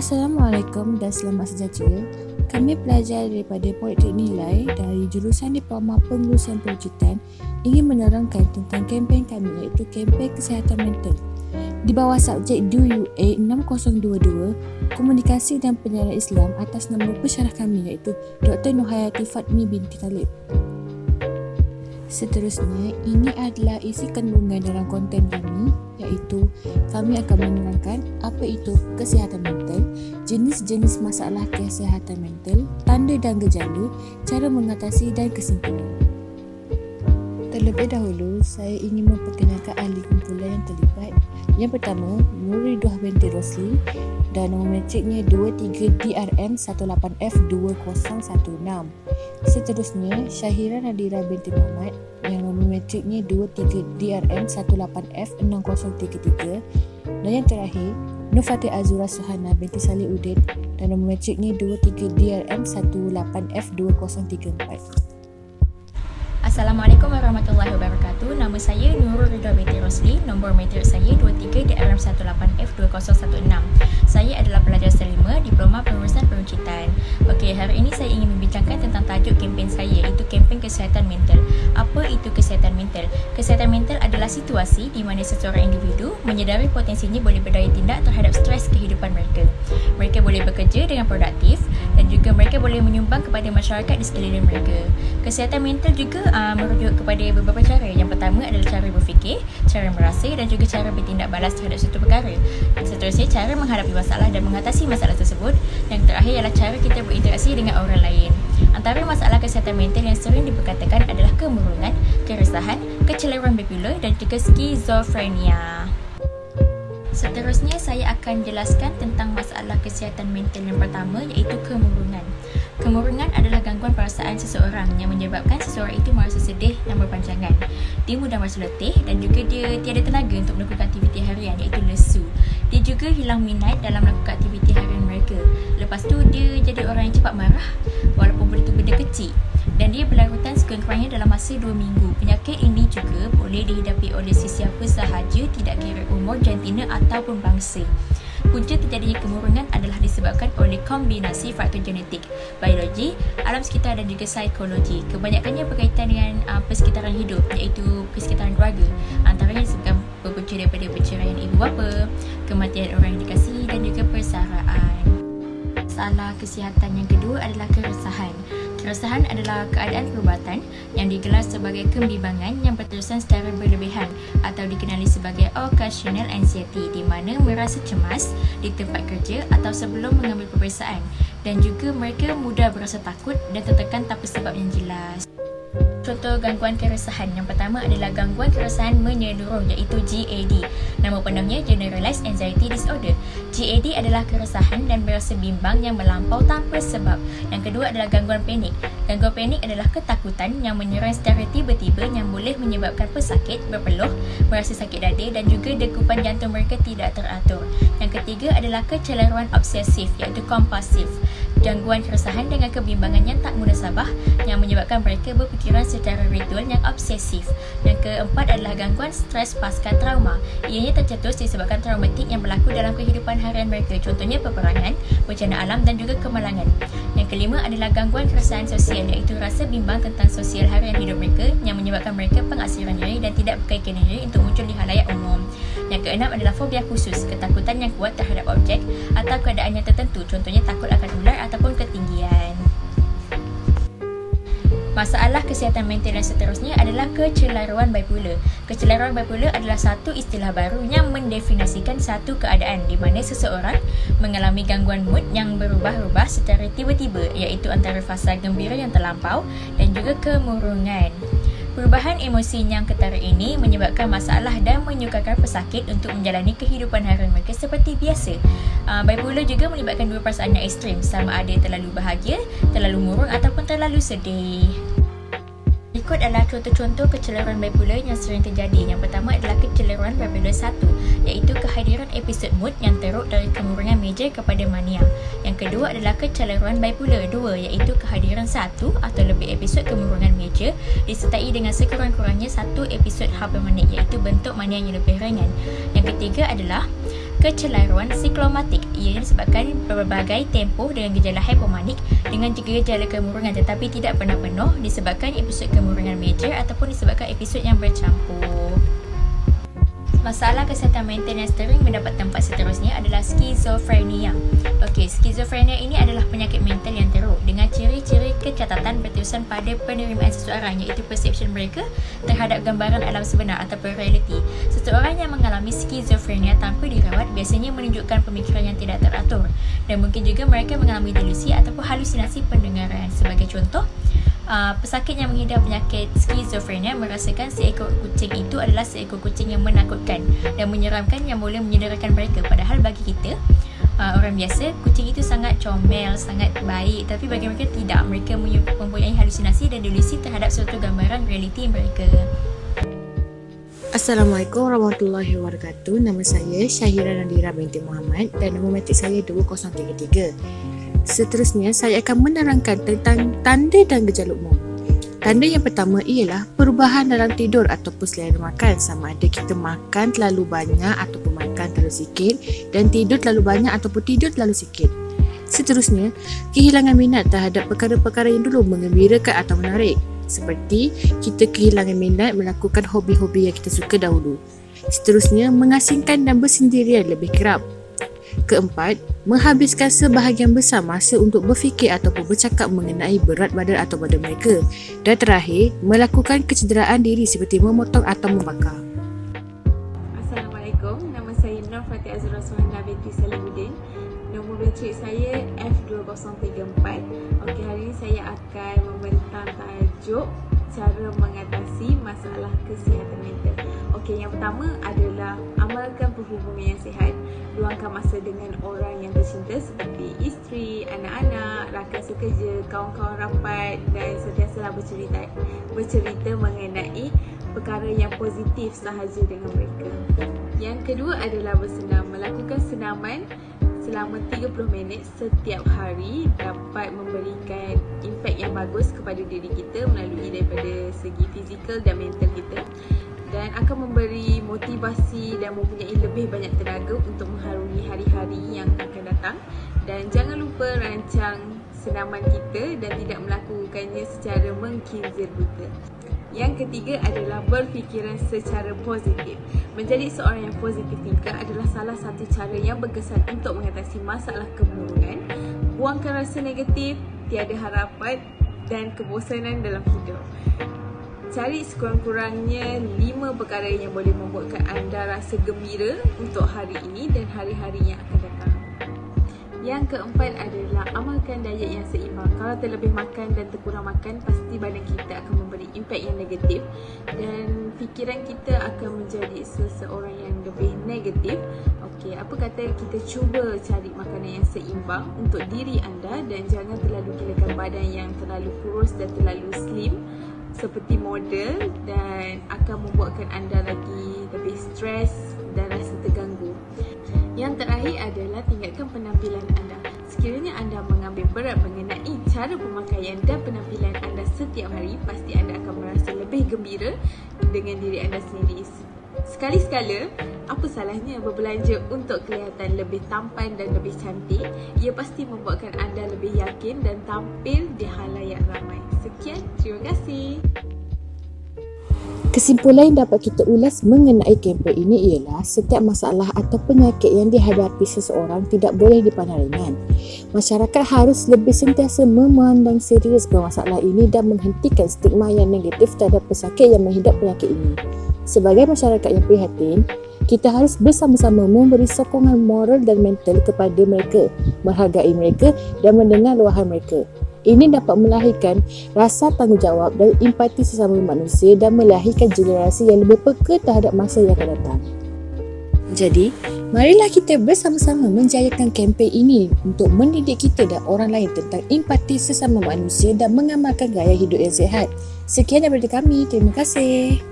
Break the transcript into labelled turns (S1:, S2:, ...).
S1: Assalamualaikum dan selamat sejahtera. Kami pelajar daripada Politeknik Nilai dari jurusan Diploma Pengurusan Perwujudan ingin menerangkan tentang kempen kami iaitu kempen kesihatan mental. Di bawah subjek DUA 6022 Komunikasi dan Penyiaran Islam atas nama pensyarah kami iaitu Dr. Nuhayati Fatmi binti Talib. Seterusnya, ini adalah isi kandungan dalam konten kami iaitu kami akan menerangkan apa itu kesihatan mental, jenis-jenis masalah kesihatan mental, tanda dan gejala, cara mengatasi dan kesimpulan. Terlebih dahulu, saya ingin memperkenalkan ahli kumpulan yang terlibat. Yang pertama, Nuridah binti Rosli dan nombor metriknya 23DRM18F2016. Seterusnya, Syahira Nadira binti Muhammad yang nombor metriknya 23DRM18F6033. Dan yang terakhir, Nurfatih Azura Suhana binti Salih Udin dan nombor metriknya 23DRM18F2034.
S2: Assalamualaikum warahmatullahi wabarakatuh. Nama saya Nurul Ridha binti Rosli. Nombor metrik saya 23DRM18F2016. Saya adalah pelajar selima Diploma Pengurusan Perwujudan. Okey, hari ini saya ingin membincangkan tentang tajuk kempen saya iaitu kempen kesihatan mental. Apa itu kesihatan mental? Kesihatan mental adalah situasi di mana seseorang individu menyedari potensinya boleh berdaya tindak terhadap stres kehidupan mereka. Mereka boleh bekerja dengan produktif dan juga mereka boleh menyumbang kepada masyarakat di sekeliling mereka. Kesihatan mental juga merujuk kepada beberapa cara. Yang pertama adalah cara berfikir, cara merasa dan juga cara bertindak balas terhadap suatu perkara. Seterusnya, cara menghadapi masalah dan mengatasi masalah tersebut. Yang terakhir ialah cara kita berinteraksi dengan orang lain. Antara masalah kesihatan mental yang sering diperkatakan adalah kemurungan, keresahan, kecelaruan bipolar dan juga skizofrenia. Seterusnya, saya akan jelaskan tentang masalah kesihatan mental yang pertama iaitu kemurungan. Kemurungan adalah gangguan perasaan seseorang yang menyebabkan seseorang itu merasa sedih dan berpanjangan. Dia mudah merasa letih dan juga dia tiada tenaga untuk melakukan aktiviti harian iaitu lesu. Dia juga hilang minat dalam melakukan aktiviti harian mereka. Lepas tu dia jadi orang yang cepat marah walaupun benda tu benda kecil. Dan dia berlarutan sekurang-kurangnya dalam masa 2 minggu. Penyakit ini juga boleh dihidapi oleh sesiapa sahaja tidak kira umur, jantina ataupun bangsa. Punca terjadinya kemurungan adalah disebabkan oleh kombinasi faktor genetik, biologi, alam sekitar dan juga psikologi. Kebanyakannya berkaitan dengan persekitaran hidup iaitu persekitaran keluarga. Antaranya disebabkan berpunca daripada perceraian ibu bapa, kematian orang yang dikasihi dan juga persaraan. Masalah kesihatan yang kedua adalah keresahan. Keresahan adalah keadaan perubatan yang digelar sebagai kebimbangan yang berterusan secara berlebihan atau dikenali sebagai occasional anxiety di mana merasa cemas di tempat kerja atau sebelum mengambil peperiksaan dan juga mereka mudah berasa takut dan tertekan tanpa sebab yang jelas. Contoh gangguan keresahan yang pertama adalah gangguan keresahan menyeluruh iaitu GAD. Nama penuhnya Generalized Anxiety Disorder. GAD adalah keresahan dan merasa bimbang yang melampau tanpa sebab. Yang kedua adalah gangguan panik. Gangguan panik adalah ketakutan yang menyerang secara tiba-tiba yang boleh menyebabkan pesakit, berpeluh, merasa sakit dada dan juga degupan jantung mereka tidak teratur. Yang ketiga adalah kecelaruan obsesif iaitu kompulsif. Gangguan keresahan dengan kebimbangan yang tak munasabah yang menyebabkan mereka berfikiran secara ritual yang obsesif. Yang keempat adalah gangguan stres pasca trauma. Ianya tercetus disebabkan traumatik yang berlaku dalam kehidupan harian mereka, contohnya peperangan, bencana alam dan juga kemalangan. Yang kelima adalah gangguan keresahan sosial iaitu rasa bimbang tentang sosial harian hidup mereka yang menyebabkan mereka pengaksiran diri dan tidak berkaitan diri untuk muncul di halayak umum. Yang keenam adalah fobia khusus, ketakutan yang kuat terhadap objek atau keadaan yang tertentu, contohnya takut akan ular ataupun ketinggian. Masalah kesihatan mental yang seterusnya adalah kecelaruan bipolar. Kecelaruan bipolar adalah satu istilah baru yang mendefinisikan satu keadaan di mana seseorang mengalami gangguan mood yang berubah-ubah secara tiba-tiba iaitu antara fasa gembira yang terlampau dan juga kemurungan. Perubahan emosi yang ketara ini menyebabkan masalah dan menyukarkan pesakit untuk menjalani kehidupan harian mereka seperti biasa. Bipolar juga melibatkan dua perasaan yang ekstrim, sama ada terlalu bahagia, terlalu murung ataupun terlalu sedih. Berikut adalah contoh-contoh kecelaruan bipolar yang sering terjadi. Yang pertama adalah kecelaruan bipolar 1, iaitu kehadiran episod mood yang teruk dari kemurungan major kepada mania. Yang kedua adalah kecelaruan bipolar 2, iaitu kehadiran satu atau lebih episod kemurungan major disertai dengan sekurang-kurangnya satu episod hypomanic, iaitu bentuk mania yang lebih ringan. Yang ketiga adalah Kecelaruan siklomatik ia disebabkan berbagai tempoh dengan gejala hipomanik dengan juga gejala kemurungan tetapi tidak pernah penuh disebabkan episod kemurungan major ataupun disebabkan episod yang bercampur. Masalah kesihatan mental yang sering mendapat tempat seterusnya adalah skizofrenia. Okey, skizofrenia ini adalah penyakit mental yang teruk dengan ciri-ciri kecacatan berterusan pada penerimaan seseorang iaitu perception mereka terhadap gambaran alam sebenar ataupun realiti. Seseorang yang mengalami skizofrenia tanpa dirawat biasanya menunjukkan pemikiran yang tidak teratur dan mungkin juga mereka mengalami delusi ataupun halusinasi pendengaran. Sebagai contoh, pesakit yang mengidap penyakit skizofrenia merasakan seekor kucing itu adalah seekor kucing yang menakutkan dan menyeramkan yang boleh menyederakan mereka. Padahal bagi kita, orang biasa, kucing itu sangat comel, sangat baik, tapi bagi mereka tidak. Mereka mempunyai halusinasi dan delusi terhadap suatu gambaran realiti mereka.
S1: Assalamualaikum warahmatullahi wabarakatuh. Nama saya Syahira Nadira binti Muhammad dan nombor matrik saya 2033. Seterusnya, saya akan menerangkan tentang tanda dan gejala umum. Tanda yang pertama ialah perubahan dalam tidur ataupun selera makan, sama ada kita makan terlalu banyak ataupun makan terlalu sikit dan tidur terlalu banyak ataupun tidur terlalu sikit. Seterusnya, kehilangan minat terhadap perkara-perkara yang dulu menggembirakan atau menarik, seperti kita kehilangan minat melakukan hobi-hobi yang kita suka dahulu. Seterusnya, mengasingkan dan bersendirian lebih kerap. Keempat, menghabiskan sebahagian besar masa untuk berfikir ataupun bercakap mengenai berat badan atau badan mereka. Dan terakhir, melakukan kecederaan diri seperti memotong atau membakar.
S3: Assalamualaikum, nama saya Nur Fatih Azura Suhana binti Salimuddin. Nombor matrik saya F2034. Okey, hari ini saya akan membentang tajuk cara mengatasi masalah kesihatan mental. Okey, yang pertama adalah amalkan perhubungan yang sihat. Luangkan masa dengan orang yang tercinta seperti isteri, anak-anak, rakan sekerja, kawan-kawan rapat dan sentiasalah bercerita mengenai perkara yang positif sahaja dengan mereka. Yang kedua adalah bersenam. Melakukan senaman selama 30 minit setiap hari dapat memberikan impak yang bagus kepada diri kita melalui daripada segi fizikal dan mental kita, dan akan memberi motivasi dan mempunyai lebih banyak tenaga untuk mengharungi hari-hari yang akan datang. Dan jangan lupa rancang senaman kita dan tidak melakukannya secara mengkinzir buta. Yang ketiga adalah berfikiran secara positif. Menjadi seorang yang positif thinker adalah salah satu cara yang berkesan untuk mengatasi masalah kemurungan. Buangkan rasa negatif, tiada harapan dan kebosanan dalam hidup. Cari sekurang-kurangnya 5 perkara yang boleh membuatkan anda rasa gembira untuk hari ini dan hari-hari yang akan datang. Yang keempat adalah amalkan diet yang seimbang. Kalau terlebih makan dan terkurang makan, pasti badan kita akan memberi impak yang negatif dan fikiran kita akan menjadi seseorang yang lebih negatif. Okey, apa kata kita cuba cari makanan yang seimbang untuk diri anda dan jangan terlalu gilakan badan yang terlalu kurus dan terlalu slim seperti model, dan akan membuatkan anda lagi lebih stres dan rasa terganggu. Yang terakhir adalah tingkatkan penampilan anda. Sekiranya anda mengambil berat mengenai cara pemakaian dan penampilan anda setiap hari, pasti anda akan merasa lebih gembira dengan diri anda sendiri. Sekali-sekala, apa salahnya berbelanja untuk kelihatan lebih tampan dan lebih cantik? Ia pasti membuatkan anda lebih yakin dan tampil di halayak ramai. Sekian, terima kasih.
S1: Kesimpulan yang dapat kita ulas mengenai kempen ini ialah setiap masalah atau penyakit yang dihadapi seseorang tidak boleh dipandang ringan. Masyarakat harus lebih sentiasa memandang serius masalah ini dan menghentikan stigma yang negatif terhadap pesakit yang mengidap penyakit ini. Sebagai masyarakat yang prihatin, kita harus bersama-sama memberi sokongan moral dan mental kepada mereka, menghargai mereka dan mendengar luahan mereka. Ini dapat melahirkan rasa tanggungjawab dan empati sesama manusia dan melahirkan generasi yang lebih peka terhadap masa yang akan datang. Jadi, marilah kita bersama-sama menjayakan kempen ini untuk mendidik kita dan orang lain tentang empati sesama manusia dan mengamalkan gaya hidup yang sihat. Sekian daripada kami. Terima kasih.